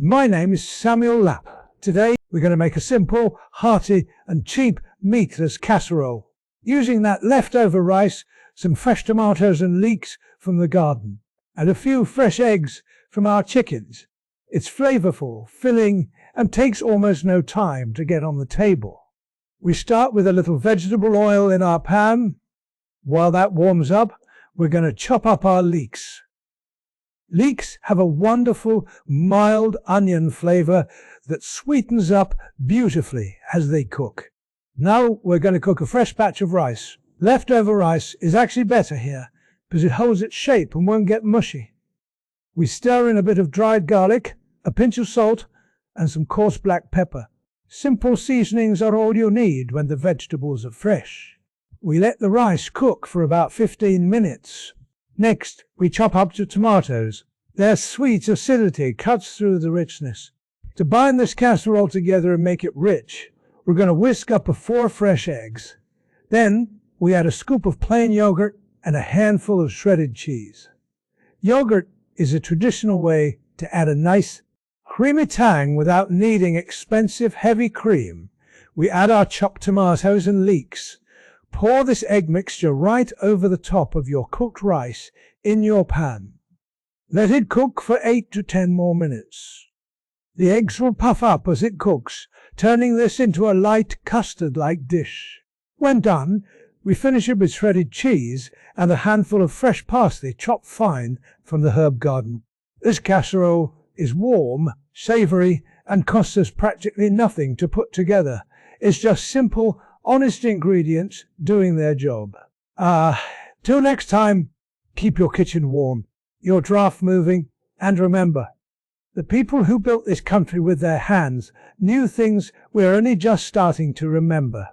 My name is Samuel Lapp. Today we're going to make a simple, hearty and cheap meatless casserole. Using that leftover rice, some fresh tomatoes and leeks from the garden, and a few fresh eggs from our chickens. It's flavorful, filling, and takes almost no time to get on the table. We start with a little vegetable oil in our pan. While that warms up, we're going to chop up our leeks. Leeks have a wonderful, mild onion flavor that sweetens up beautifully as they cook. Now we're going to cook a fresh batch of rice. Leftover rice is actually better here because it holds its shape and won't get mushy. We stir in a bit of dried garlic, a pinch of salt, and some coarse black pepper. Simple seasonings are all you need when the vegetables are fresh. We let the rice cook for about 15 minutes. Next, we chop up the tomatoes. Their sweet acidity cuts through the richness. To bind this casserole together and make it rich, we're going to whisk up 4 fresh eggs. Then, we add a scoop of plain yogurt and a handful of shredded cheese. Yogurt is a traditional way to add a nice, creamy tang without needing expensive, heavy cream. We add our chopped tomatoes and leeks. Pour this egg mixture right over the top of your cooked rice in your pan. Let it cook for 8 to 10 more minutes. The eggs will puff up as it cooks, turning this into a light custard-like dish. When done, we finish it with shredded cheese and a handful of fresh parsley chopped fine from the herb garden. This casserole is warm, savory, and costs us practically nothing to put together. It's just simple, honest ingredients doing their job. Till next time, keep your kitchen warm, your draft moving, and remember, the people who built this country with their hands knew things we're only just starting to remember.